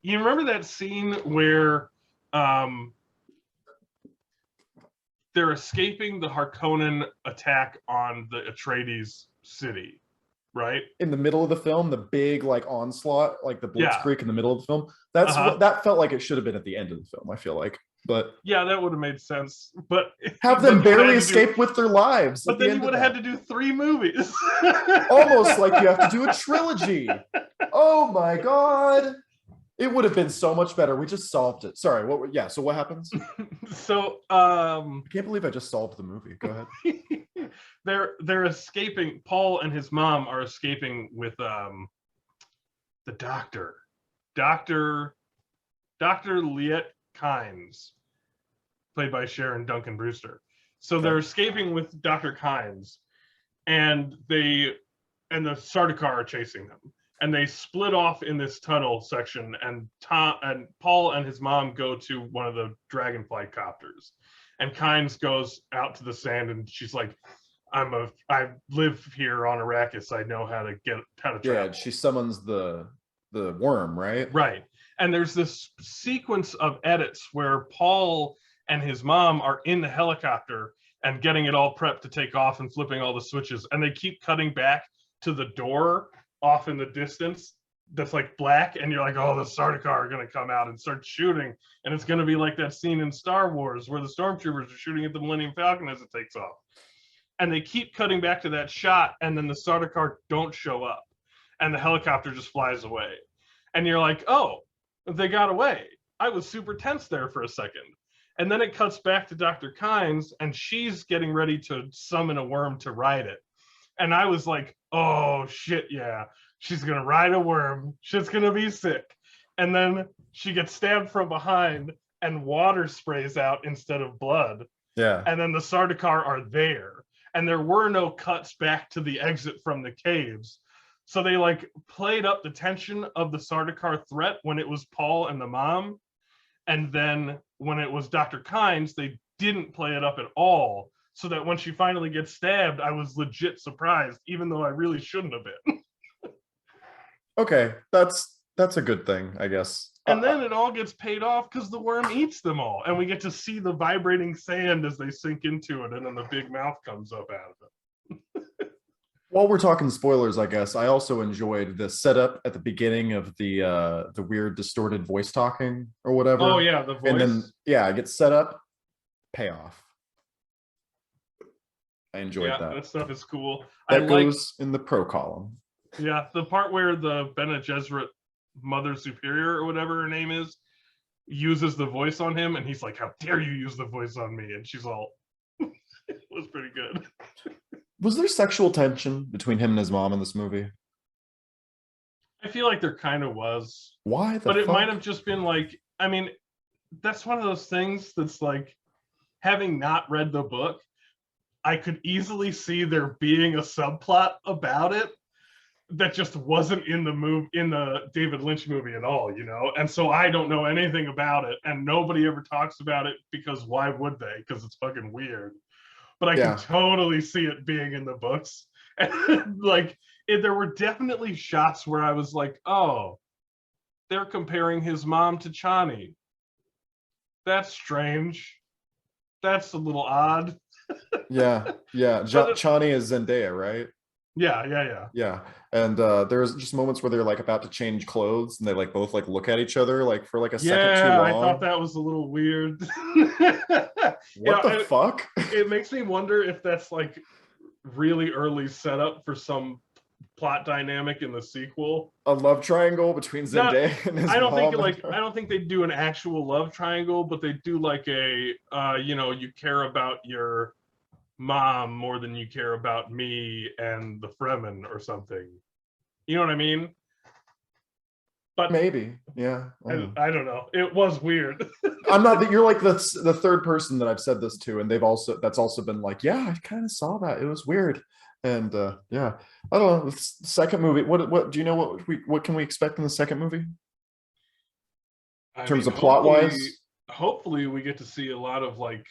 you remember that scene where um, they're escaping the Harkonnen attack on the Atreides city, right? In the middle of the film, the big like onslaught, like the Yeah. blitzkrieg in the middle of the film. That's what Uh-huh. that felt like. It should have been at the end of the film, I feel like. But Yeah, that would have made sense. But have then them you would have barely had to do escape with their lives but at the then you end of would have had that. to do 3 movies. Almost like you have to do a trilogy. Oh my god. It would have been so much better. We just solved it. Sorry, yeah, so what happens? So I can't believe I just solved the movie. Go ahead. they're escaping. Paul and his mom are escaping with the doctor. Dr. Liet Kynes, played by Sharon Duncan Brewster. So they're escaping with Dr. Kynes, and the Sardaukar are chasing them. And they split off in this tunnel section, and Paul and his mom go to one of the dragonfly copters, and Kynes goes out to the sand, and she's like, I live here on Arrakis. I know how to travel. Yeah, she summons the worm, right? Right. And there's this sequence of edits where Paul and his mom are in the helicopter and getting it all prepped to take off and flipping all the switches, and they keep cutting back to the door off in the distance that's like black, and you're like, oh, the Sardaukar are going to come out and start shooting, and it's going to be like that scene in Star Wars where the stormtroopers are shooting at the Millennium Falcon as it takes off. And they keep cutting back to that shot, and then the Sardaukar don't show up, and the helicopter just flies away, and you're like, oh, they got away. I was super tense there for a second. And then it cuts back to Dr. Kynes, and she's getting ready to summon a worm to ride it. And I was like, oh, shit, yeah. She's going to ride a worm. Shit's going to be sick. And then she gets stabbed from behind, and water sprays out instead of blood. Yeah. And then the Sardaukar are there. And there were no cuts back to the exit from the caves. So they like played up the tension of the Sardaukar threat when it was Paul and the mom. And then when it was Dr. Kynes, they didn't play it up at all. So that when she finally gets stabbed, I was legit surprised, even though I really shouldn't have been. Okay, that's a good thing, I guess. And then it all gets paid off because the worm eats them all. And we get to see the vibrating sand as they sink into it, and then the big mouth comes up out of it. While we're talking spoilers, I guess, I also enjoyed the setup at the beginning of the weird distorted voice talking or whatever. Oh, yeah, the voice. And then, yeah, it gets set up, payoff. I enjoyed that. That stuff is cool. That goes in the pro column. Yeah, the part where the Bene Gesserit Mother Superior or whatever her name is uses the voice on him, and he's like, how dare you use the voice on me? And she's all, it was pretty good. Was there sexual tension between him and his mom in this movie? I feel like there kind of was. Why the But fuck? it might have just been like, I mean, that's one of those things that's like, having not read the book, I could easily see there being a subplot about it that just wasn't in the David Lynch movie at all, you know? And so I don't know anything about it, and nobody ever talks about it because why would they? Because it's fucking weird. But I can totally see it being in the books. And like, there were definitely shots where I was like, oh, they're comparing his mom to Chani. That's strange. That's a little odd. Yeah. Chani is Zendaya, right? Yeah. And there's just moments where they're like about to change clothes, and they like both like look at each other like for like a second too long. I thought that was a little weird. What the fuck? It makes me wonder if that's like really early setup for some plot dynamic in the sequel. A love triangle between Zendaya and his mom. I don't think they do an actual love triangle, but they do like a you care about your mom more than you care about me and the Fremen or something. You know what I mean? But maybe, yeah. I don't know. It was weird. I'm not that you're like the third person that I've said this to, and that's also been like, yeah, I kind of saw that. It was weird. And yeah, I don't know. The second movie, what do you know? What can we expect in the second movie? In terms of plot wise? Hopefully we get to see a lot of like,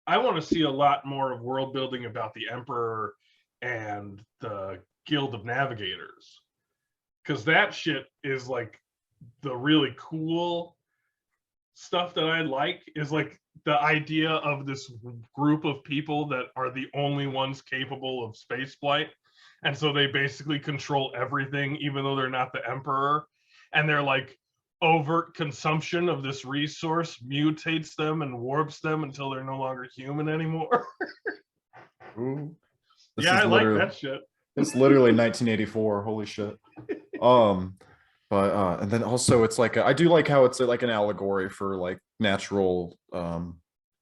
I want to see a lot more of world building about the Emperor and the Guild of Navigators, because that shit is like the really cool stuff that I like is like the idea of this group of people that are the only ones capable of space flight. And so they basically control everything, even though they're not the emperor. And they're like overt consumption of this resource mutates them and warps them until they're no longer human anymore. Ooh. This Yeah, is I like literally, that shit. it's literally 1984. Holy shit. But and then also it's like I do like how it's like an allegory for like natural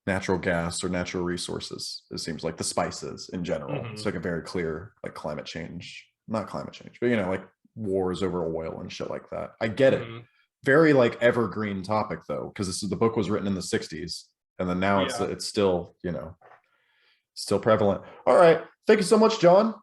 natural gas or natural resources. It seems like the spices in general. It's like a very clear like climate change, not climate change, but you know, like wars over oil and shit like that. I get it. Very like evergreen topic though, because this is the book was written in the 60s, and then now Yeah. it's still, you know, still prevalent. All right. Thank you so much, John.